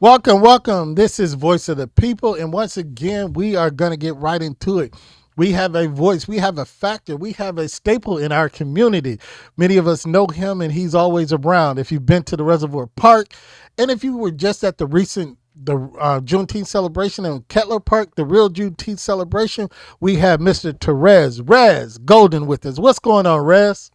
Welcome, welcome. This is Voice of the People. And once again, we are going to get right into it. We have a voice, we have a factor, we have a staple in our community. Many of us know him and he's always around. If you've been to the Reservoir Park, and if you were just at the recent Juneteenth celebration in Kettler Park, the real Juneteenth celebration, we have Mr. Rezz Golden with us. What's going on, Rez?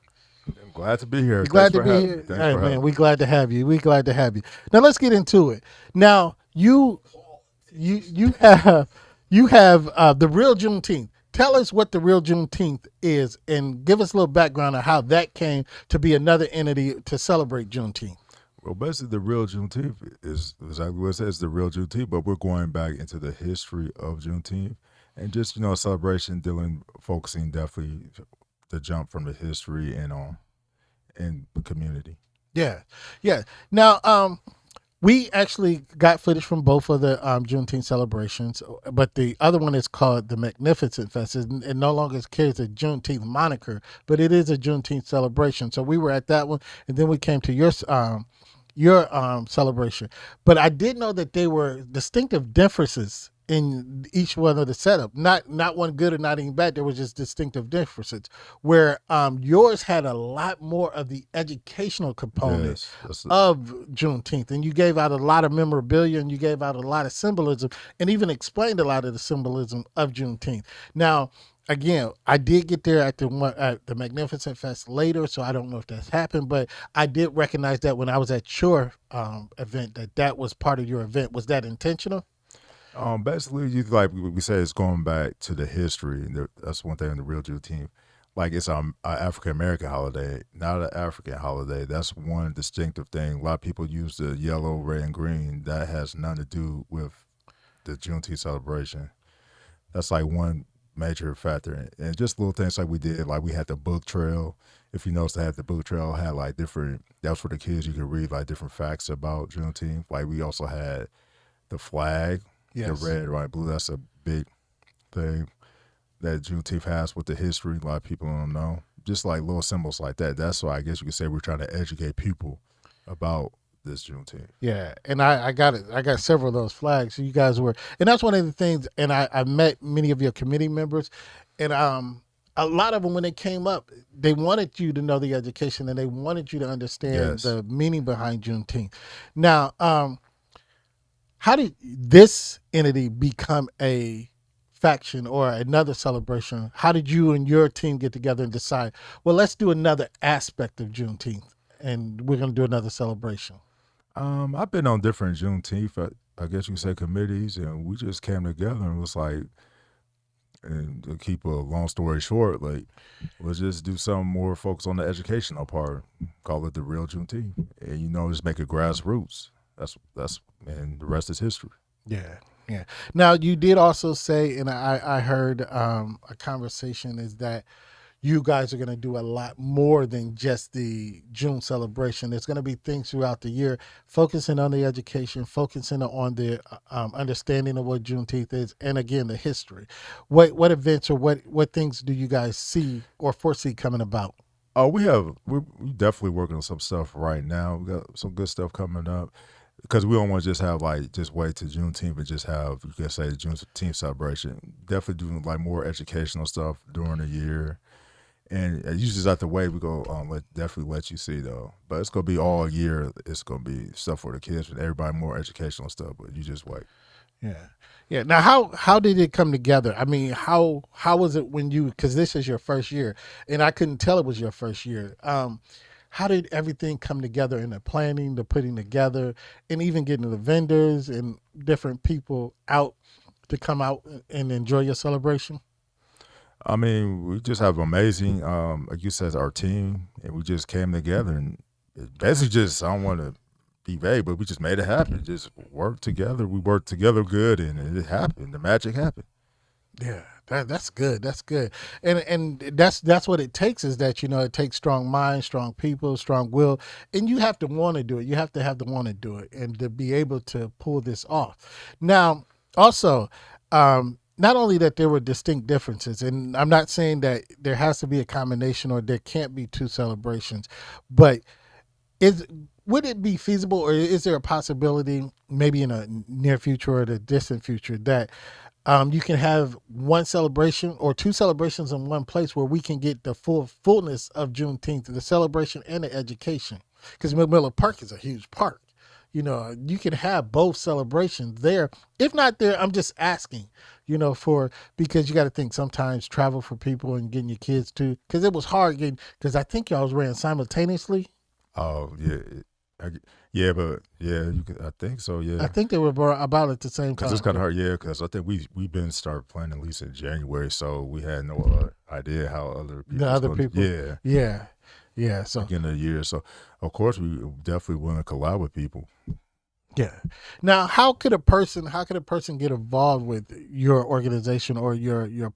I'm glad to be here. You Thanks glad to for be having me. here? Thanks Hey for man, having we me. glad to have you. We glad to have you. Now let's get into it. Now you have the real Juneteenth. Tell us what the real Juneteenth is, and give us a little background on how that came to be another entity to celebrate Juneteenth. Well, basically, the real Juneteenth is exactly what it says, the real Juneteenth, but we're going back into the history of Juneteenth and just, a celebration focusing definitely the jump from the history and on in the community. Yeah, yeah. Now, we actually got footage from both of the Juneteenth celebrations, but the other one is called the Magnificent Fest. It no longer carries a Juneteenth moniker, but it is a Juneteenth celebration. So we were at that one, and then we came to your celebration. But I did know that they were distinctive differences in each one of the setup. Not one good or not even bad. There was just distinctive differences. Where yours had a lot more of the educational component Yes, that's of Juneteenth, and you gave out a lot of memorabilia and you gave out a lot of symbolism, and even explained a lot of the symbolism of Juneteenth. Now, again, I did get there at the Magnificent Fest later, so I don't know if that's happened, but I did recognize that when I was at your event, that was part of your event. Was that intentional? basically, you like we say, it's going back to the history. And that's one thing in the real Juneteenth. Like it's a African American holiday, not an African holiday. That's one distinctive thing. A lot of people use the yellow, red, and green. That has nothing to do with the Juneteenth celebration. That's like one major factor. And just little things like we did, like we had the book trail. If you notice, I had the book trail had like different. That was for the kids. You could read like different facts about Juneteenth. Like we also had the flag, the Yes. red, white, blue. That's a big thing that Juneteenth has with the history. A lot of people don't know. Just like little symbols like that. That's why I guess you could say we're trying to educate people about this Juneteenth. Yeah, and I got it. I got several of those flags. So you guys were, and that's one of the things. And I met many of your committee members, and a lot of them when they came up, they wanted you to know the education and they wanted you to understand Yes. the meaning behind Juneteenth. Now, how did this entity become a faction or another celebration? How did you and your team get together and decide, well, let's do another aspect of Juneteenth and we're going to do another celebration? I've been on different Juneteenth, I guess you could say committees, and we just came together and was like, and to keep a long story short, like let's just do something more focused on the educational part. Call it the real Juneteenth, and just make it grassroots. That's and the rest is history. Yeah, yeah. Now you did also say, and I heard a conversation is that you guys are going to do a lot more than just the June celebration. There's going to be things throughout the year, focusing on the education, focusing on the understanding of what Juneteenth is, and again the history. What events or what things do you guys see or foresee coming about? Oh, we definitely working on some stuff right now. We got some good stuff coming up because we don't want to just have like just wait to Juneteenth and just have you can say the Juneteenth celebration. Definitely doing like more educational stuff during the year, and usually it's out the way we go. Definitely let you see though, but it's gonna be all year. It's gonna be stuff for the kids and everybody, more educational stuff. But you just wait. Yeah, yeah. Now, how did it come together? I mean, how was it when you because this is your first year, and I couldn't tell it was your first year. How did everything come together in the planning, the putting together, and even getting the vendors and different people out to come out and enjoy your celebration? I mean, we just have amazing, like you said, our team, and we just came together and it basically just I don't want to be vague, but we just made it happen. Just worked together. We worked together good, and it happened. The magic happened. Yeah, that's good. That's good. And that's what it takes is that it takes strong minds, strong people, strong will, and you have to want to do it. You have to have the want to do it and to be able to pull this off. Now, also, not only that there were distinct differences, and I'm not saying that there has to be a combination or there can't be two celebrations, but is would it be feasible, or is there a possibility, maybe in a near future or the distant future, that you can have one celebration or two celebrations in one place where we can get the fullness of Juneteenth, the celebration and the education? Because Miller Park is a huge park. You can have both celebrations there. If not there, I'm just asking, because you got to think sometimes travel for people and getting your kids too. Because it was hard because I think y'all was ran simultaneously. Oh yeah, yeah, but yeah, I think so. Yeah, I think they were about at the same time. Because it's kind of hard, yeah. Because I think we've been started planning at least in January, so we had no idea how other people. Yeah. So beginning of the year, so of course we definitely want to collab with people. Yeah. Now, how could a person get involved with your organization or your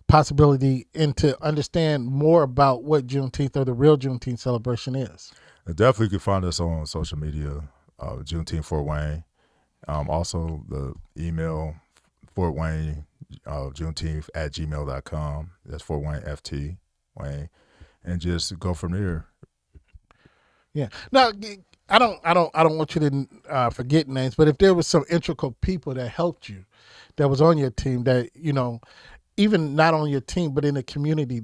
possibility and to understand more about what Juneteenth or the real Juneteenth celebration is? Definitely, you can find us on social media, Juneteenth Fort Wayne. Also, the email Fort Wayne Juneteenth at gmail.com. That's Fort Wayne FT Wayne, and just go from there. Yeah. Now, I don't want you to forget names, but if there was some integral people that helped you, that was on your team, that even not on your team, but in the community,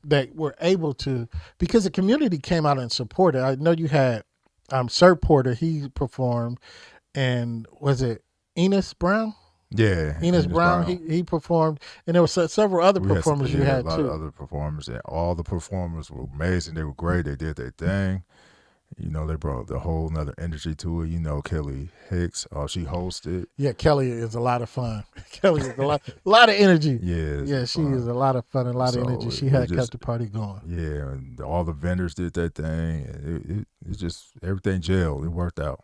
that were able to, because the community came out and supported. I know you had Sir Porter, he performed, and was it Enos Brown? Yeah, Enos Brown. He performed, and there were several other performers you had a lot too. Of other performers, and all the performers were amazing. They were great. They did their thing. They brought the whole nother energy to it. Kelly Hicks, she hosted. Yeah, Kelly is a lot of fun. Kelly is a lot of energy. Yeah, she is a lot of fun and a lot of energy. She had kept the party going. Yeah, and all the vendors did their thing. And it just, everything gelled. It worked out.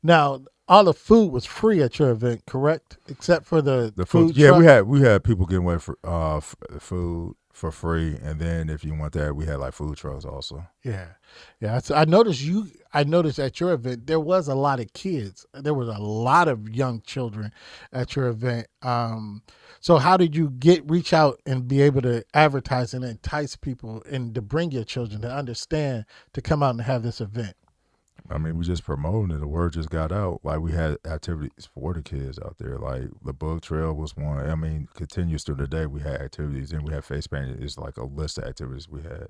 Now, all the food was free at your event, correct? Except for the food Yeah, truck? we had people getting away for food for free, and then if you want that, we had like food trucks also. Yeah. I noticed at your event there was a lot of kids. There was a lot of young children at your event. So how did you reach out and be able to advertise and entice people and to bring your children to understand to come out and have this event? I mean, we just promoted it. The word just got out. Like, we had activities for the kids out there. Like, the book trail was one. I mean, continues through the day. We had activities, and we had face painting. It's like a list of activities we had.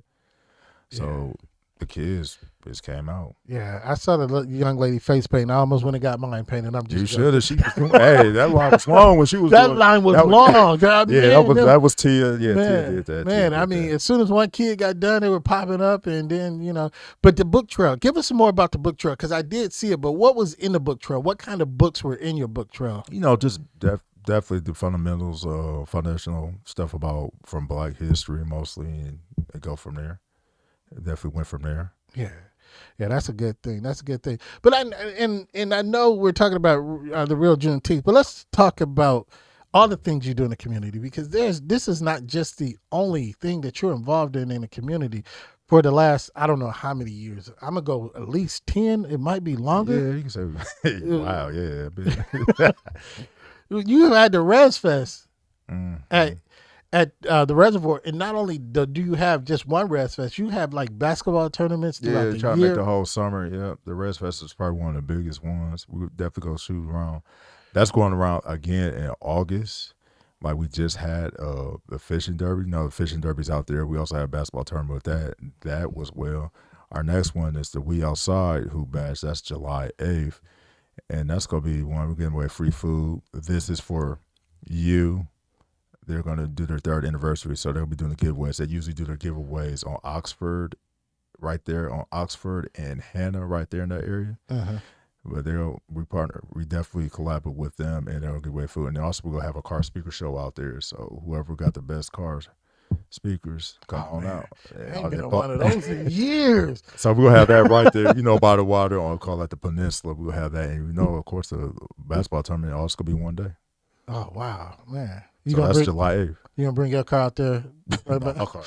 So the kids just came out. Yeah, I saw the young lady face painting. I almost went and got mine painted. I'm just you should have. She was doing, hey, that line was long when she was that line was long. That was Tia. Yeah, Tia did that. Man, I mean, as soon as one kid got done, they were popping up, and then But the book trail. Give us some more about the book trail, because I did see it. But what was in the book trail? What kind of books were in your book trail? Just definitely the fundamentals, foundational stuff from Black history mostly, and go from there. It definitely went from there. Yeah, that's a good thing. But I know we're talking about the real Juneteenth, but let's talk about all the things you do in the community, because this is not just the only thing that you're involved in the community for the last, I don't know how many years. I'm going to go at least 10. It might be longer. Yeah, you can say, wow, yeah. You had the Rezz Fest at the reservoir, and not only do you have just one Rezz Fest, you have like basketball tournaments throughout the year. Yeah, try to make the whole summer. Yeah, the Rezz Fest is probably one of the biggest ones. We would definitely go shoot around. That's going around again in August. Like, we just had the fishing derby. The fishing derby's out there. We also have a basketball tournament with that. That was well. Our next one is the We Outside Hoop Bash. That's July 8th. And that's going to be one. We're giving away free food. This is for you. They're going to do their 3rd anniversary, so they'll be doing the giveaways. They usually do their giveaways on Oxford, right there on Oxford and Hannah, right there in that area. Uh-huh. But we definitely collaborate with them, and they'll give away food. And also, we're going to have a car speaker show out there. So whoever got the best cars, speakers, come on out. I ain't been on one of those in years. So we're going to have that right there, by the water, or call it the peninsula. We'll have that. And of course, the basketball tournament also going to be one day. Oh, wow, man. That's July 8th. You going to bring your car out there? Okay.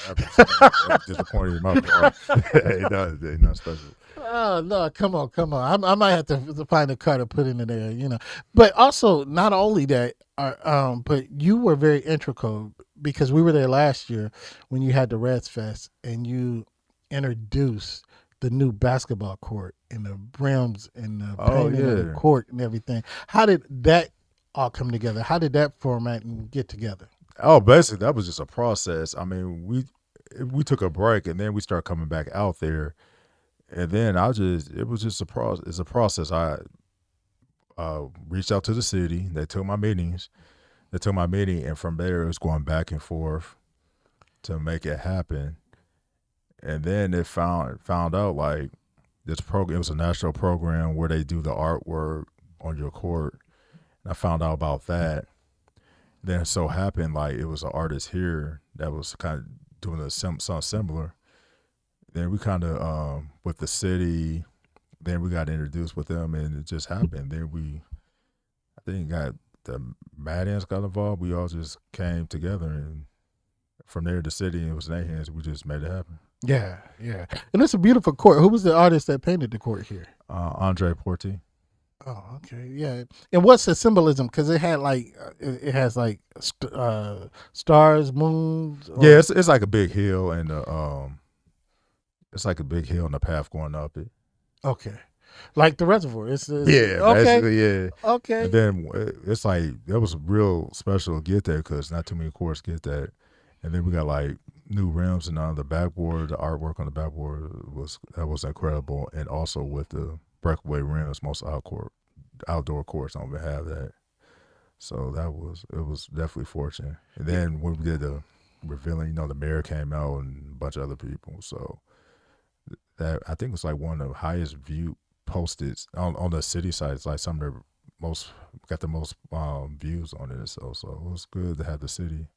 Disappointed in my car. Ain't not special. Oh, no, come on. I might have to find a car to put in there, But also, not only that, but you were very integral, because we were there last year when you had the Rezz Fest, and you introduced the new basketball court and the rims and the Oh painting of the yeah. court and everything. How did that all come together? How did that format and get together? Oh, basically that was just a process. I mean, we took a break and then we started coming back out there, and then it was just a process. It's a process. I reached out to the city. They took my meetings. They took my meeting, and from there it was going back and forth to make it happen. And then it found out like this program. It was a national program where they do the artwork on your court. And I found out about that. Then it so happened like it was an artist here that was kind of doing something similar. Then we kind of with the city. Then we got introduced with them, and it just happened. Then I think, got the Maddens got involved. We all just came together, and from there, the city, it was in their hands. We just made it happen. Yeah, yeah. And it's a beautiful court. Who was the artist that painted the court here? Andre Porti. Oh, okay, yeah. And what's the symbolism? Because it had like it has like stars, moons. Or... Yeah, it's like a big hill, and it's like a big hill and a path going up it. Okay, like the reservoir. It's yeah, okay, basically, yeah. Okay. And then it's like that was real special to get there because not too many courts get that. And then we got like new rims and on the backboard, the artwork on the backboard was incredible, and also with the breakaway rims, most outdoor courts don't even have that. So it was definitely fortunate. And then when we did the revealing, the mayor came out and a bunch of other people. So that I think was like one of the highest viewed posted on the city site. It's like some of the most got the most views on it. So it was good to have the city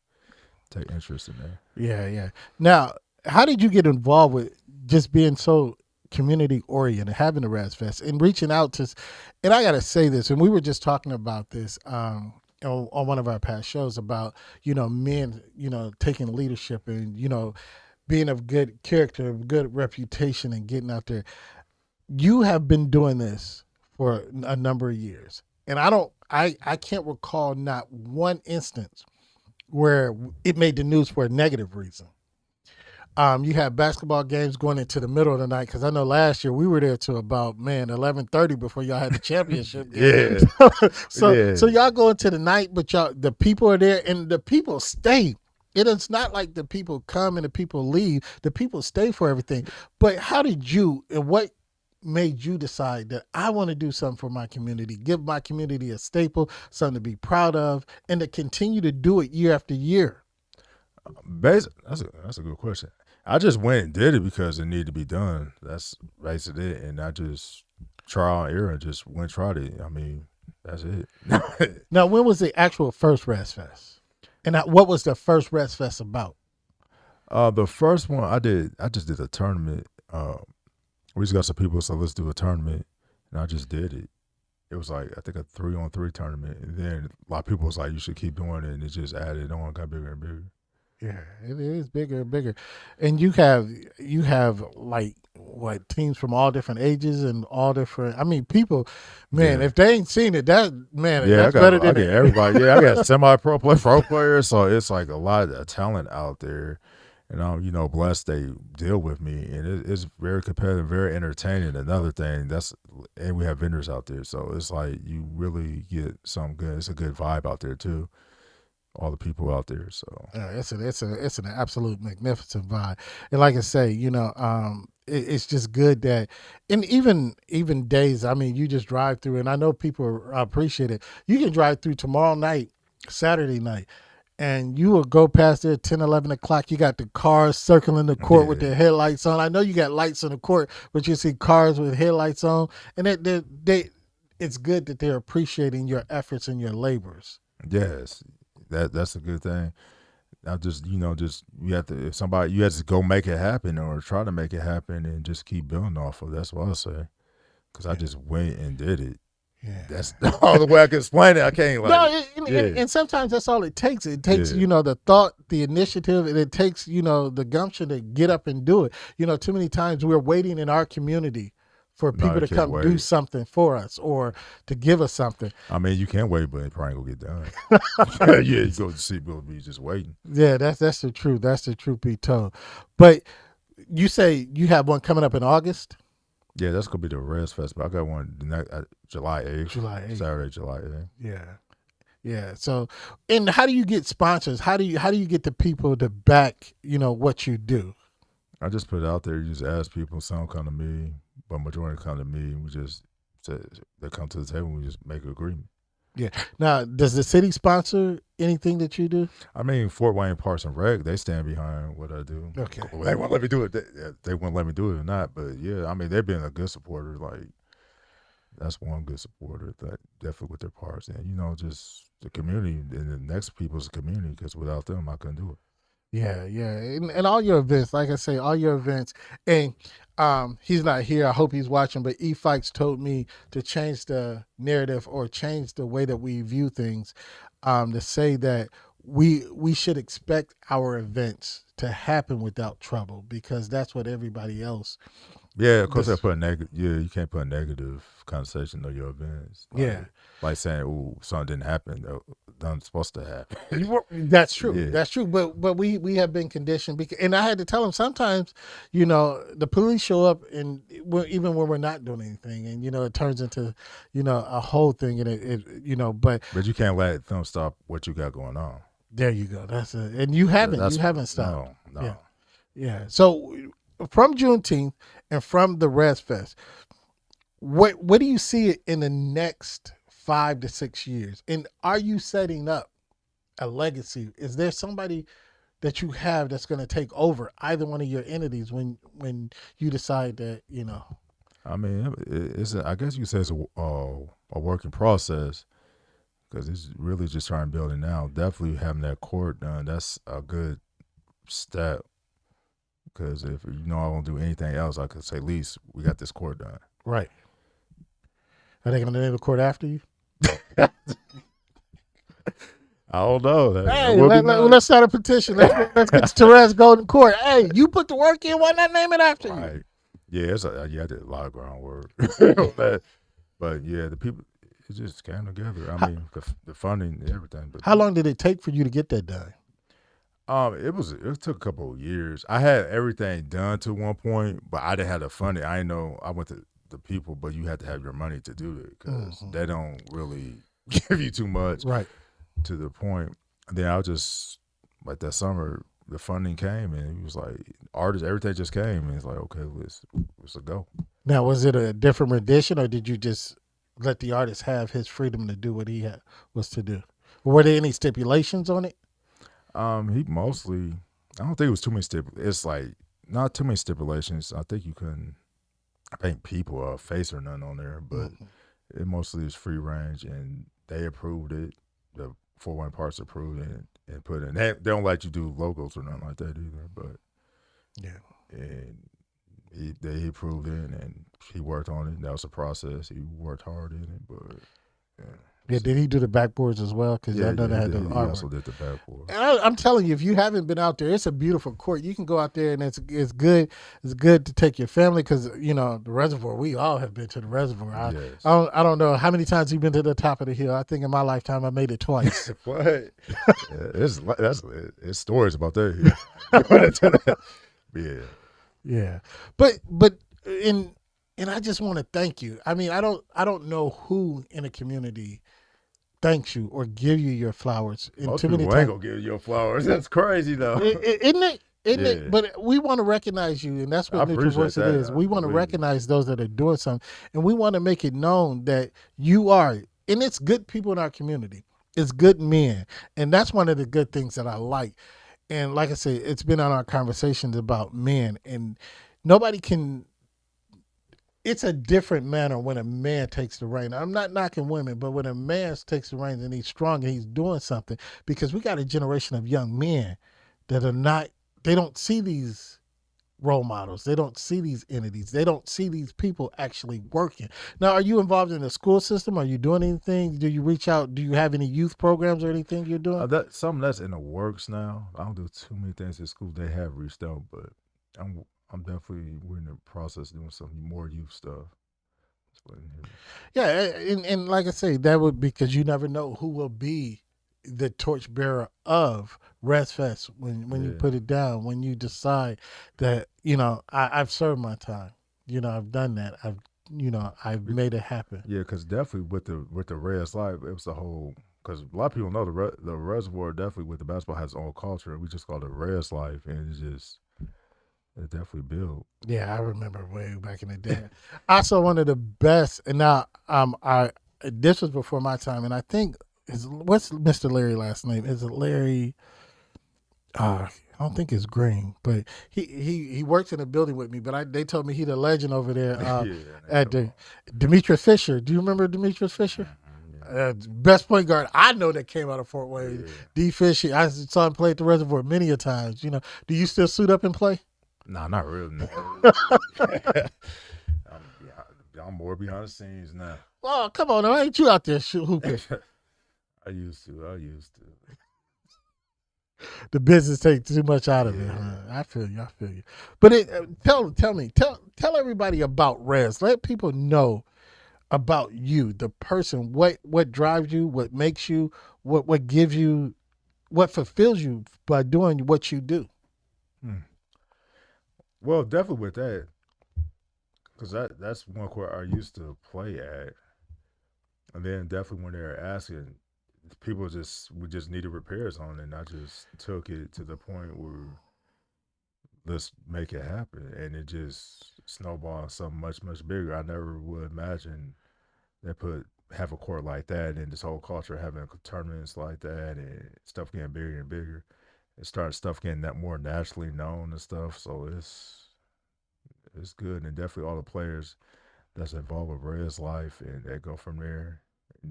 take interest in that. Yeah, yeah. Now, how did you get involved with just being so community oriented, having the Rezz Fest and reaching out to? And I got to say this, and we were just talking about this on one of our past shows about men taking leadership and being of good character, of good reputation, and getting out there. You have been doing this for a number of years, and I can't recall not one instance where it made the news for a negative reason. You had basketball games going into the middle of the night because I know last year we were there till about 11:30 before y'all had the championship game. Yeah. So y'all go into the night, but the people are there and the people stay. It is not like the people come and the people leave. The people stay for everything. But how did you and what made you decide that I want to do something for my community, give my community a staple, something to be proud of, and to continue to do it year after year? That's a good question. I just went and did it because it needed to be done. That's basically it. And I just trial and error and just went and tried it. I mean, that's it. Now, when was the actual first Rezz Fest? And what was the first Rezz Fest about? The first one I just did a tournament. We just got some people, so let's do a tournament, and I just did it. It was like I think a 3-on-3 tournament, and then a lot of people was like, "You should keep doing it," and it just added on, got bigger and bigger. Yeah, it is bigger and bigger, and you have like what teams from all different ages and all different. I mean, people, man, if they ain't seen it, that's better than everybody. Yeah, I got semi-pro pro players, so it's like a lot of talent out there. And I'm, blessed they deal with me, and it's very competitive, very entertaining. Another thing and we have vendors out there, so it's like you really get something good. It's a good vibe out there too. All the people out there, so it's an absolute magnificent vibe. And like I say, it's just good that, and even days. I mean, you just drive through, and I know people appreciate it. You can drive through tomorrow night, Saturday night. And you will go past there at 10, 11 o'clock. You got the cars circling the court with their headlights on. I know you got lights on the court, but you see cars with headlights on. And it's good that they're appreciating your efforts and your labors. Yes, that's a good thing. I just, you have to go make it happen or try to make it happen and just keep building off of it. That's what I say. Because I just went and did it. Yeah. That's all the way I can explain it. I can't and sometimes that's all it takes. It takes, the thought, the initiative, and it takes, the gumption to get up and do it. Too many times we're waiting in our community for people to come do something for us or to give us something. I mean, you can't wait, but it probably ain't gonna get done. You go to see people be just waiting. Yeah, that's the truth. That's the truth be told. But you say you have one coming up in August? Yeah, that's gonna be the Rezz Festival. I got one July 8th, July 8th. Saturday, July 8th. Yeah. Yeah. So, and how do you get sponsors? How do you get the people to back, what you do? I just put it out there. You just ask people. Some come to me, but majority come to me. We just they come to the table. We just make an agreement. Yeah. Now, does the city sponsor anything that you do? I mean, Fort Wayne Parks and Rec, they stand behind what I do. Okay. They won't let me do it. They won't let me do it or not. But yeah, I mean, they've been a good supporter. Like, that's one good supporter that definitely with their parts. And, just the community and the next people's community, because without them, I couldn't do it. Yeah, yeah, and all your events, like I say, all your events, and he's not here. I hope he's watching. But E Fikes told me to change the narrative or change the way that we view things, to say that we should expect our events to happen without trouble because that's what everybody else. Yeah, of course, This, I put a negative. Yeah, you can't put a negative connotation on your events. yeah, Like saying, "Oh, something didn't happen. Nothing's supposed to happen." that's true. Yeah. That's true. But we have been conditioned because, and I had to tell him sometimes, the police show up and even when we're not doing anything, and it turns into, a whole thing, and but But you can't let them stop what you got going on. there you go. That's it. And you haven't stopped. No. Yeah, yeah. So from Juneteenth and from the Rezz Fest, what do you see in the next 5 to 6 years? And are you setting up a legacy? Is there somebody that you have that's going to take over either one of your entities when you decide that I mean, I guess you could say it's a working process because it's really just trying to build it now. Definitely having that court done, that's a good step. Because if I won't do anything else, I could say at least we got this court done. right? Are they going to name the court after you? I don't know. Hey, let's start a petition. Let's get Therese Golden Court. Hey, you put the work in. Why not name it after you? Right. Yeah, I did a lot of groundwork. But yeah, the people, it just came together. I mean, the funding and everything. But How long did it take for you to get that done? it took a couple of years. I had everything done to one point, but I didn't have the funding. I know I went to the people, but you had to have your money to do it because they don't really give you too much. Right. To the point. And then I just like that summer, the funding came and it was like artists, everything just came and it's like, okay, let's go. Now, was it a different rendition, or did you just let the artist have his freedom to do what he was to do? Were there any stipulations on it? He mostly, I don't think it was too many it's like not too many stipulations. I think you couldn't paint people or a face or nothing on there, but it mostly was free range and they approved it. The 4-1 parts approved it and put it in. They don't let you do logos or nothing like that either, but Yeah. and he approved it and he worked on it. That was a process. He worked hard in it, but Yeah, did he do the backboards as well? Because I know they had the he artwork. also did the backboard. And I'm telling you, if you haven't been out there, it's a beautiful court. You can go out there, and it's good. It's good to take your family because the reservoir. We all have been to the reservoir. Yes. I don't know how many times you've been to the top of the hill. I think in my lifetime I made it twice. What? It's stories about that. Yeah. Yeah, but and I just want to thank you. I mean, I don't know who in the community thanks you or give you your flowers. And Most too many people ain't times, gonna give you your flowers. That's crazy though. isn't it? Isn't Yeah. it? But we want to recognize you, and that's I what Neutral appreciate Voice that. is. We want to Believe me. recognize those that are doing something, and we want to make it known that you are, and it's good people in our community. It's good men, and that's one of the good things that I like. And like I said, it's been on our conversations about men, and nobody can. It's a different manner when a man takes the reins. I'm not knocking women, but when a man takes the reins and he's strong and he's doing something, because we got a generation of young men that are not, they don't see these role models. They don't see these entities. They don't see these people actually working. Now, are you involved in the school system? Are you doing anything? Do you reach out? Do you have any youth programs or anything you're doing? Something that's in the works now. I don't do too many things at school. They have reached out, but I'm definitely we're in the process of doing some more youth stuff. That's what it is. Yeah, and like I say, that would, because you never know who will be the torchbearer of Rezz Fest when you Yeah. put it down, when you decide that, I've served my time. I've done that. I've made it happen. Yeah, because definitely with the Reds Life, it was the whole. Because a lot of people know the reservoir definitely with the basketball has its own culture. We just call it Reds Life, and it definitely built. Yeah, I remember way back in the day. Also, one of the best, and now I this was before my time, and I think what's Mr. Larry last name? Is it Larry? I don't think it's Green, but he works in a building with me. But they told me he's a legend over there Yeah, at the Demetrius Fisher. Do you remember Demetrius Fisher? yeah. Best point guard I know that came out of Fort Wayne. Yeah. D. Fisher. I saw him play at the Reservoir many a times. Do you still suit up and play? Nah, not really. No. I'm more behind the scenes now. Oh, come on, ain't you out there hooping? I used to. The business takes too much out of it. Huh? I feel you. But tell everybody about Rezz. Let people know about you, the person. What drives you? What makes you? What gives you? What fulfills you by doing what you do? Well, definitely with that, because that's one court I used to play at, and then definitely when they were asking, people we just needed repairs on it, and I just took it to the point where let's make it happen, and it just snowballed something much bigger. I never would imagine they have a court like that, and this whole culture having tournaments like that, and stuff getting bigger and bigger. It started stuff getting that more naturally known and stuff. So it's good, and definitely all the players that's involved with Red's life, and they go from there.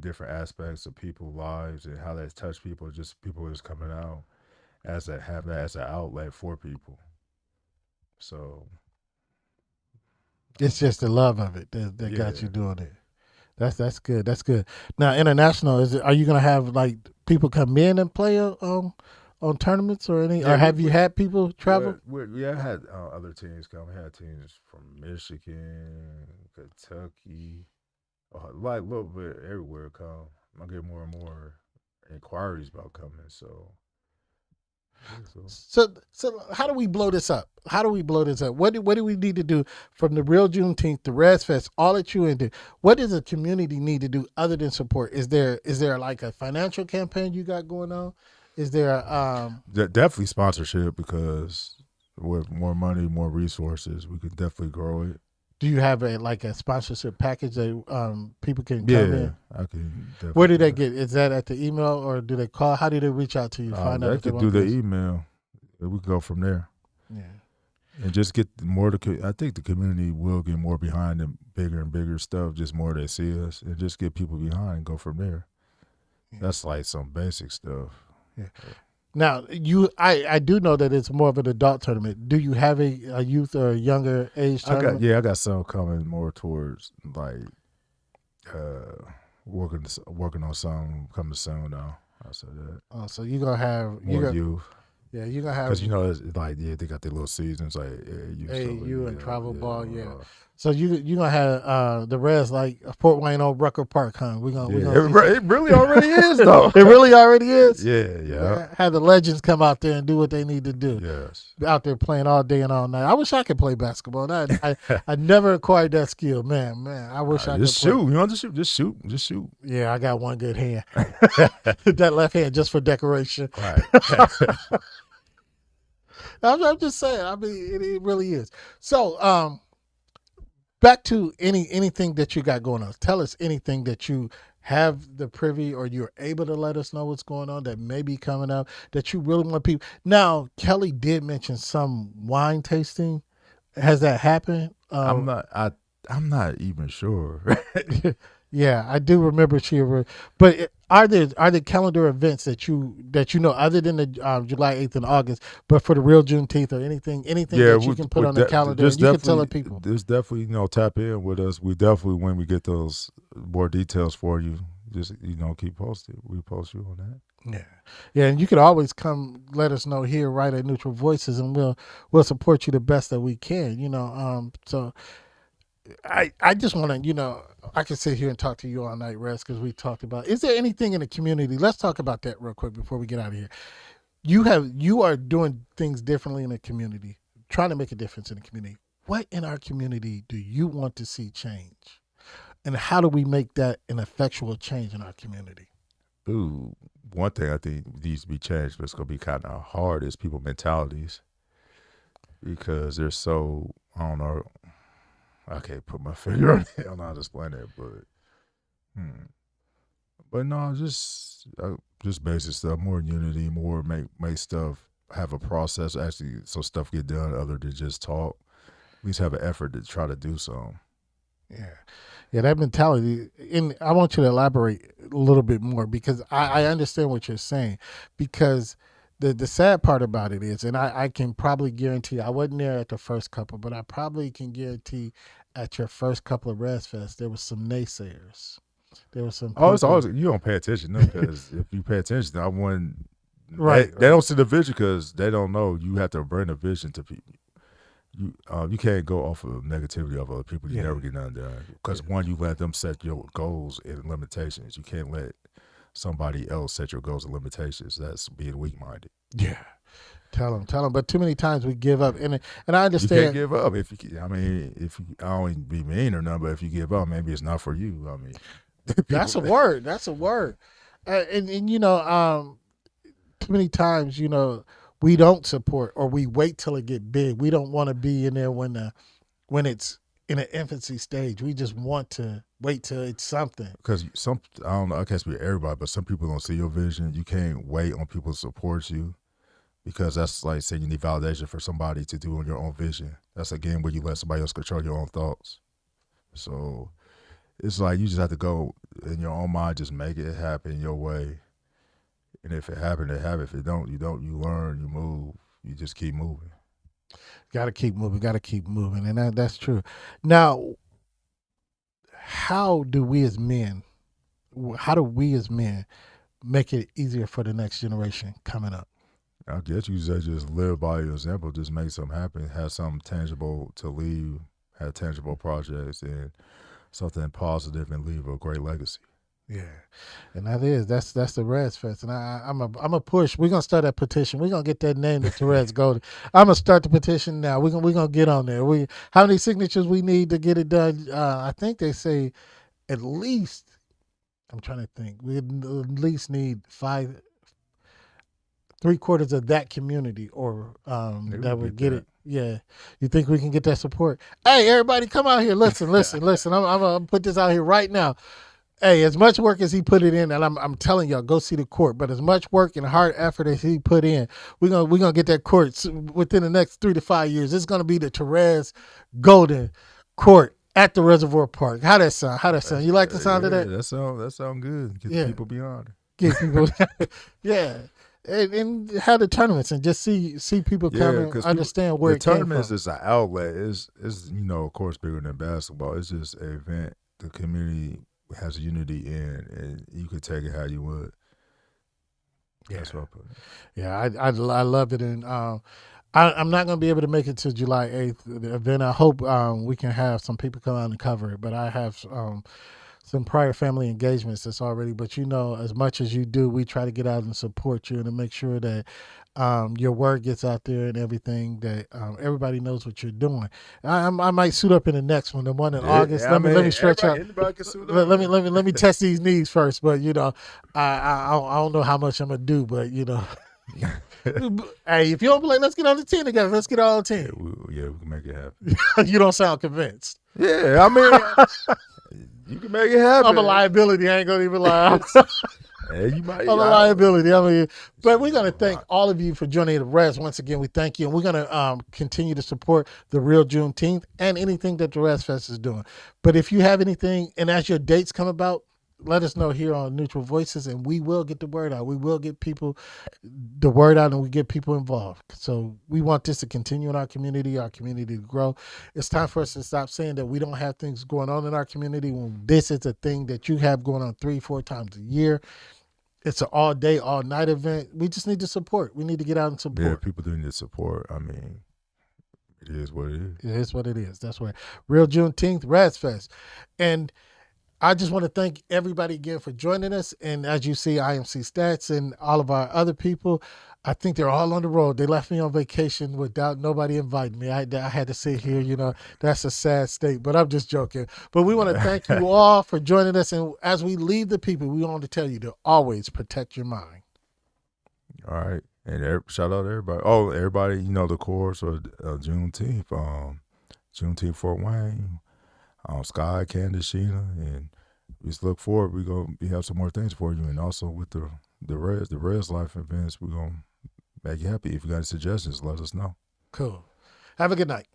Different aspects of people's lives and how that's touched people. Just people just coming out have that as an outlet for people. So It's just the love of it that got yeah, you doing it. That's good. That's good. Now, international, are you gonna have like people come in and play on tournaments or any? yeah. Or have you had people travel? I had other teams come. We had teams from Michigan, Kentucky, like a little bit everywhere come. I get more and more inquiries about coming. So So how do we blow this up? How do we blow this up? What do we need to do from the real Juneteenth, the Rezz Fest, all that you into? What does the community need to do other than support? Is there like a financial campaign you got going on? Is there definitely sponsorship, because with more money, more resources, we could definitely grow it. do you have a sponsorship package that people can come Yeah, in? I can. Definitely Where do they do that. get? Is that at the email or do they call? How do they reach out to you? Find out They if they could want do the this? email. And we could go from there Yeah. and just get more. I think the community will get more behind the bigger and bigger stuff. Just more they see us, and just get people behind and go from there. Yeah. That's like some basic stuff. Yeah. Now I do know that it's more of an adult tournament. Do you have a youth or a younger age tournament? I got some coming more towards like working on something coming soon though. I said that. Oh, so you're gonna have More youth. yeah, you're gonna have Because it's like they got their little seasons like AU and travel ball, yeah. So you gonna have the rest like Fort Wayne on Rucker Park, huh? We gonna it really already is though. it really already is. Yeah. Have the legends come out there and do what they need to do. Yes. Out there playing all day and all night. I wish I could play basketball. I never acquired that skill, man. I wish I could just shoot. You want to shoot? Just shoot. Yeah, I got one good hand. That left hand just for decoration. Right. I'm just saying. I mean, it really is. So, back to anything that you got going on. Tell us anything that you have the privy or you're able to let us know what's going on that may be coming up that you really want people. Now, Kelly did mention some wine tasting. Has that happened? I'm not even sure. Yeah, I do remember but are there calendar events that you know other than the July 8th and August, but for the real Juneteenth or anything that you can put on the calendar and you can tell the people? There's definitely tap in with us. We definitely, when we get those more details for you, just keep posted. We post you on that. Yeah, and you can always come let us know here right at Neutral Voices, and we'll support you the best that we can. So I just want to, I can sit here and talk to you all night, Rezz, because we talked about. Is there anything in the community? Let's talk about that real quick before we get out of here. You are doing things differently in the community, trying to make a difference in the community. What in our community do you want to see change, and how do we make that an effectual change in our community? Ooh, one thing I think needs to be changed, but it's gonna be kind of hard, is people mentalities, because they're so, I don't know. I can't put my finger on it. I don't know how to explain it, but hmm. But no, just basic stuff, more unity, more make stuff have a process actually, so stuff get done other than just talk. At least have an effort to try to do something. Yeah, yeah, that mentality. And I want you to elaborate a little bit more because I understand what you're saying. Because the sad part about it is, and I can probably guarantee, I wasn't there at the first couple, but I probably can guarantee at your first couple of Rezz Fest, there was some naysayers. There was some Oh, it's people, always, you don't pay attention, no, because if you pay attention, I wouldn't. right? They don't see the vision because they don't know. You have to bring a vision to people. You can't go off of negativity of other people. You Yeah, never get nothing done. Because one, you let them set your goals and limitations. You can't let somebody else set your goals and limitations. That's being weak minded. yeah. Tell them. But too many times we give up, and I You can't understand. give up. If you, I mean, if you, I don't even be mean or nothing, but if you give up, maybe it's not for you. I mean, That's people. a word. That's a word. And too many times, we don't support or we wait till it get big. We don't want to be in there when it's in an infancy stage. We just want to wait till it's something. Because some, I don't know, I can't speak for everybody, but some people don't see your vision. You can't wait on people to support you, because that's like saying you need validation for somebody to do on your own vision. That's again where you let somebody else control your own thoughts. So it's like you just have to go in your own mind, just make it happen your way. And if it happen, it happen. If it don't, you don't. You learn, you move, you just keep moving. Got to keep moving. Got to keep moving, and that's true. Now, how do we as men? How do we as men make it easier for the next generation coming up? I guess you say just live by your example, just make something happen, have something tangible to leave, have tangible projects and something positive, and leave a great legacy. Yeah, and that's the Rezz Fest, and I'm a push. We're gonna start that petition. We're gonna get that name to Rezz Golden. I'm gonna start the petition now. We're gonna get on there. We How many signatures we need to get it done? I think they say at least. I'm trying to think. We at least need five, three-quarters of that community, or Maybe we that would get get that. it. Yeah, you think we can get that support? Hey, everybody, come out here. Listen. I'm gonna put this out here right now. Hey, as much work as he put it in, and I'm telling y'all, go see the court. But as much work and hard effort as he put in, we're gonna get that court within the next 3 to 5 years. It's gonna be the Therese Golden Court at the Reservoir Park. How that sound? How that sound? You like the sound of Yeah, that? that sound good. Get the Yeah, people beyond it. get people. Yeah, and have the tournaments and just see people come Yeah, and because understand where the it came tournaments from. is an outlet. Is of course bigger than basketball. It's just an event the community has unity in, and you could take it how you would. Yeah, That's what I put it. yeah, I love it, and I'm not going to be able to make it to July 8th the event. I hope we can have some people come out and cover it, but I have some prior family engagements that's already. But as much as you do, we try to get out and support you and to make sure that your word gets out there and everything, that everybody knows what you're doing. I might suit up in the next one, the one in August. Yeah, I Let mean, me stretch out. anybody can suit Let, up. let me let me let me test these knees first, but I don't know how much I'm gonna do, but hey, if you don't play, let's get on the team together. Let's get on the Yeah, team. we can make it happen. You don't sound convinced. Yeah, I mean, you can make it happen. I'm a liability. I ain't gonna even lie. Hey, you might. I'm a liability. I mean, but we're gonna thank all of you for joining the Rezz. Once again, we thank you, and we're gonna continue to support the real Juneteenth and anything that the Rezz Fest is doing. But if you have anything, and as your dates come about, let us know here on Neutral Voices, and we will get the word out. We will get the word out, and we get people involved. So we want this to continue in our community to grow. It's time for us to stop saying that we don't have things going on in our community when this is a thing that you have going on 3-4 times a year. It's an all day, all night event. We just need to support. We need to get out and Yeah, support. people do need support. I mean, It is what it is. It is what it is. That's right. Real Juneteenth, Rezz Fest. And I just want to thank everybody again for joining us. And as you see, IMC Stats and all of our other people, I think they're all on the road. They left me on vacation without nobody inviting me. I had to sit here, that's a sad state, but I'm just joking. But we want to thank you all for joining us. And as we leave the people, we want to tell you to always protect your mind. All right. And shout out to everybody. Oh, everybody, the course of Juneteenth, Juneteenth Fort Wayne, Sky, Candace, Sheena, and we just look forward. We have some more things for you, and also with the Rezz Life events, we're gonna make you happy. If you got any suggestions, let us know. Cool. Have a good night.